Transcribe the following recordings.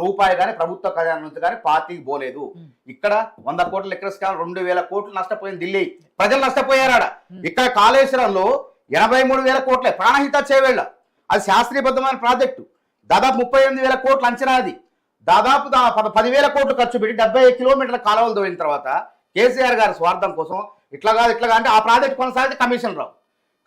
రూపాయి కానీ ప్రభుత్వ ఖజానా నుంచి కానీ పార్టీకి పోలేదు. ఇక్కడ 100 కోట్ల ఎక్కడ స్కామ్ 2000 కోట్లు నష్టపోయింది ఢిల్లీ ప్రజలు నష్టపోయారాడ. ఇక్కడ కాళేశ్వరంలో 83,000 కోట్లే ప్రాణహిత చేవేళ్ల, అది శాస్త్రీయబద్ధమైన ప్రాజెక్టు. దాదాపు 38,000 కోట్లు అంచనా. అది దాదాపు 10,000 కోట్లు ఖర్చు పెట్టి 70 కిలోమీటర్ల కాలువలు దోయిన తర్వాత కేసీఆర్ గారి స్వార్థం కోసం ఇట్లా కాదు అంటే ఆ ప్రాజెక్ట్ కొనసాగితే కమిషన్ రావు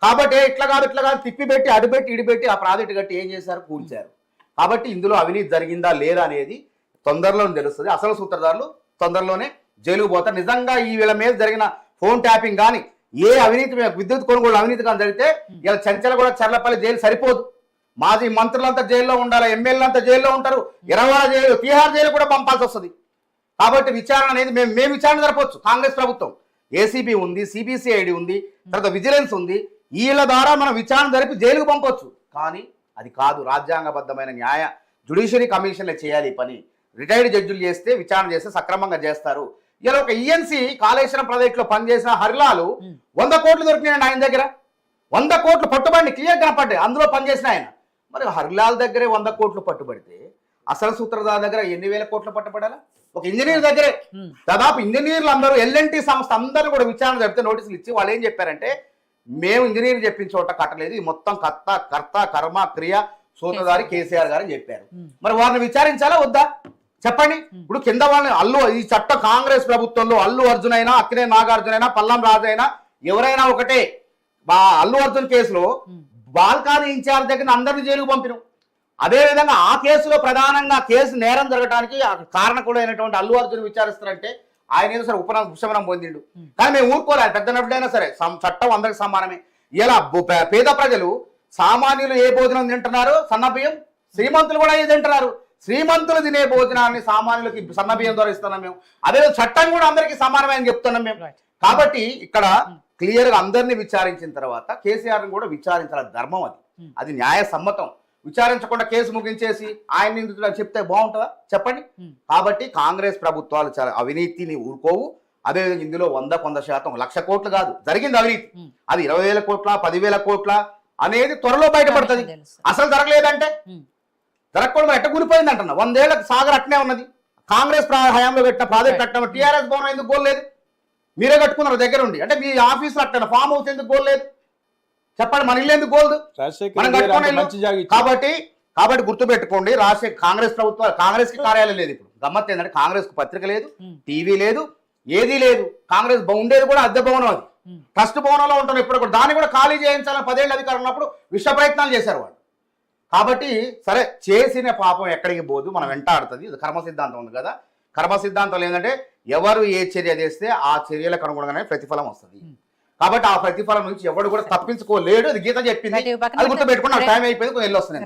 కాబట్టి ఇట్లా కాదు తిప్పి పెట్టి అడుపెట్టి ఇడిపెట్టి ఆ ప్రాజెక్టు కట్టి ఏం చేశారు, కూల్చారు. కాబట్టి ఇందులో అవినీతి జరిగిందా లేదా అనేది తొందరలోనే తెలుస్తుంది. అసలు సూత్రధారులు తొందరలోనే జైలుకు పోతారు. నిజంగా ఈ వీళ్ళ మీద జరిగిన ఫోన్ ట్యాపింగ్ కానీ ఏ అవినీతి విద్యుత్ కొనుగోలు అవినీతి కానీ జరిగితే ఇలా చంచలగూడ చర్లపల్లి జైలు సరిపోదు. మాజీ మంత్రులంతా జైల్లో ఉండాలి, ఎమ్మెల్యేలంతా జైల్లో ఉంటారు, 20 జైలు తిహార్ జైలు కూడా పంపాల్సి వస్తుంది. కాబట్టి విచారణ అనేది మేము విచారణ జరపవచ్చు. కాంగ్రెస్ ప్రభుత్వం ఏసీబీ ఉంది, సిబిసిఐడి ఉంది, తర్వాత విజిలెన్స్ ఉంది, వీళ్ళ ద్వారా మనం విచారణ జరిపి జైలుకు పంపవచ్చు. కానీ అది కాదు, రాజ్యాంగబద్ధమైన న్యాయ జ్యుడిషియరీ కమిషన్లే చేయాలి ఈ పని. రిటైర్డ్ జడ్జిలు చేస్తే విచారణ చేస్తే సక్రమంగా చేస్తారు. ఇలా ఒక ఈఎన్సీ కాళేశ్వరం ప్రాజెక్టులో పనిచేసిన హరిలాలు 100 కోట్లు దొరికినాయండి ఆయన దగ్గర. 100 కోట్లు పట్టుబడి క్లియర్ కనపడ్డాయి, అందులో పనిచేసిన ఆయన. మరి హరిలాల్ దగ్గరే 100 కోట్లు పట్టుబడితే అసలు సూత్రధార దగ్గర ఎన్ని వేల కోట్లు పట్టుబడాలా? ఒక ఇంజనీర్ దగ్గరే దాదాపు ఇంజనీర్లు అందరూ ఎల్ఎన్టీ సంస్థ అందరూ కూడా విచారణ జరిపితే నోటీసులు ఇచ్చి వాళ్ళు ఏం చెప్పారంటే మేము ఇంజనీర్ చెప్పిన చోట కట్టలేదు, ఇది మొత్తం కర్త కర్మ క్రియ సూత్రధారి కేసీఆర్ గారు చెప్పారు. మరి వారిని విచారించాలా వద్దా చెప్పండి. ఇప్పుడు కింద వాళ్ళని ఈ చట్ట కాంగ్రెస్ ప్రభుత్వంలో అల్లు అర్జున్ అయినా, అక్కినే నాగార్జున అయినా, పల్లం రాజు అయినా ఎవరైనా ఒకటే. అల్లు అర్జున్ కేసులో బాల్కానీ ఇన్ఛార్జ్ దగ్గర అందరినీ జైలుకు పంపినాం. అదేవిధంగా ఆ కేసులో ప్రధానంగా కేసు నేరం జరగడానికి కారణకుడైనటువంటి అల్లు అర్జున్ విచారిస్తారంటే ఆయన ఏదో సరే ఉపశమనం పొందిండు. కానీ మేము ఊరుకోలేదు, పెద్ద నటుడైనా సరే చట్టం అందరికి సమానమే. ఇలా పేద ప్రజలు సామాన్యులు ఏ భోజనం తింటున్నారు, సన్నబియ్యం, శ్రీమంతులు కూడా ఏ తింటున్నారు. శ్రీమంతులు తినే భోజనాన్ని సామాన్యులకి సన్నబియ్యం ద్వారా ఇస్తున్నాం మేము. అదే చట్టం కూడా అందరికీ సమానమే అని చెప్తున్నాం మేము. కాబట్టి ఇక్కడ క్లియర్ గా అందరినీ విచారించిన తర్వాత కేసీఆర్ని కూడా విచారించాలి, ధర్మం అది, అది న్యాయ సమ్మతం. విచారించకుండా కేసు ముగించేసి ఆయన నిందితుడు చెప్తే బాగుంటుందా చెప్పండి. కాబట్టి కాంగ్రెస్ ప్రభుత్వాలు చాలా అవినీతిని ఊరుకోవు. అదేవిధంగా ఇందులో 100% 1,00,000 కోట్లు కాదు జరిగింది అవినీతి, అది 20,000 కోట్ల 10,000 కోట్ల అనేది త్వరలో బయటపడుతుంది. అసలు జరగలేదంటే జరగకూడదు, ఎట్ట కూలిపోయింది అంటున్నా. 100 ఏళ్ళకి సాగర్ అట్నే ఉన్నది. కాంగ్రెస్ హయాంలో పెట్టిన ప్రాజెక్ట్ కట్టడం, టీఆర్ఎస్ భవనం ఎందుకు గోల్లేదు? మీరే కట్టుకున్నారు దగ్గర ఉండి. అంటే మీ ఆఫీసులో అట్ట ఫామ్ హౌస్ ఎందుకు గోల్లేదు చెప్పండి? మన ఇల్లు ఎందుకు గోల్దు? మనం కట్టుకునే. కాబట్టి గుర్తుపెట్టుకోండి, కాంగ్రెస్ ప్రభుత్వం కాంగ్రెస్ కి కార్యాలయం లేదు. ఇప్పుడు గమ్మత్ ఏంటంటే కాంగ్రెస్ కు పత్రిక లేదు, టీవీ లేదు, ఏదీ లేదు. కాంగ్రెస్ ఉండేది కూడా అద్దె భవనం, అది ట్రస్ట్ భవనంలో ఉంటారు ఇప్పుడు కూడా. దాన్ని కూడా ఖాళీ చేయించాలని 10 ఏళ్ళ అధికారం ఉన్నప్పుడు విశ్వ ప్రయత్నాలు చేశారు వాళ్ళు. కాబట్టి సరే చేసిన పాపం ఎక్కడికి పోదు, మనం వెంటాడుతుంది. ఇది కర్మ సిద్ధాంతం ఉంది కదా. కర్మ సిద్ధాంతం ఏంటంటే ఎవరు ఏ చర్య చేస్తే ఆ చర్యలకు అనుగుణంగానే ప్రతిఫలం వస్తుంది. కాబట్టి ఆ ప్రతిఫలం నుంచి ఎవరు కూడా తప్పించుకోలేడు. అది గీత చెప్పింది, అది గుర్తు పెట్టుకుని నాకు టైం అయిపోయింది, వెళ్ళొస్తున్నాను.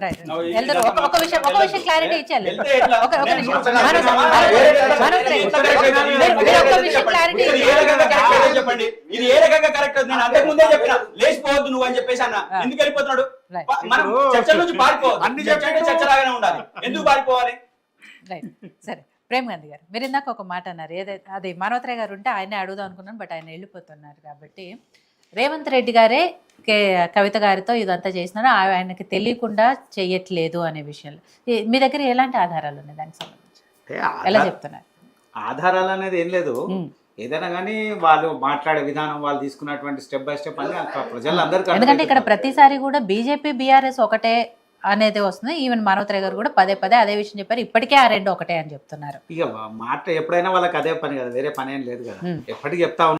చెప్పండి ఇది ఏ రకంగా కరెక్ట్? నేను అంతకు ముందే చెప్పిన లేచిపోవద్దు నువ్వు అని చెప్పేసి అన్న. ఎందుకు వెళ్ళిపోతున్నాడు? మనం చర్చల నుంచి పారిపోవద్దు, అన్ని చర్చలాగానే ఉండాలి. ఎందుకు పారిపోవాలి? సరే ప్రేమ్ గాంధీ గారు, మీరు ఇందాక ఒక మాట అన్నారు, ఏదైతే అది మానవతరాయ్ గారు ఉంటే ఆయనే అడుగుదాం అనుకున్నాను, బట్ ఆయన వెళ్ళిపోతున్నారు. కాబట్టి రేవంత్ రెడ్డి గారే కవిత గారితో ఇదంతా చేసినారు, ఆయనకి తెలియకుండా చెయ్యట్లేదు అనే విషయంలో మీ దగ్గర ఎలాంటి ఆధారాలు ఉన్నాయి దానికి సంబంధించి? ఎలా చెప్తున్నారు? ఆధారాలు అనేది ఏం లేదు, ఏదైనా కానీ వాళ్ళు మాట్లాడే విధానం, వాళ్ళు తీసుకున్నటువంటి స్టెప్ బై స్టెప్ అని ప్రజలందరికీ. ఎందుకంటే ఇక్కడ ప్రతిసారి కూడా బీజేపీ బీఆర్ఎస్ ఒకటే అనేది వస్తుంది. ఈవెన్ మానవతరాయ్ గారు కూడా పదే అదే విషయం చెప్పారు. ఇప్పటికే ఆ రెండు ఒకటే అని చెప్తున్నారు. ఇక మాట ఎప్పుడైనా వాళ్ళకి అదే పని కదా, వేరే పని ఏం లేదు కదా, ఎప్పటికీ చెప్తా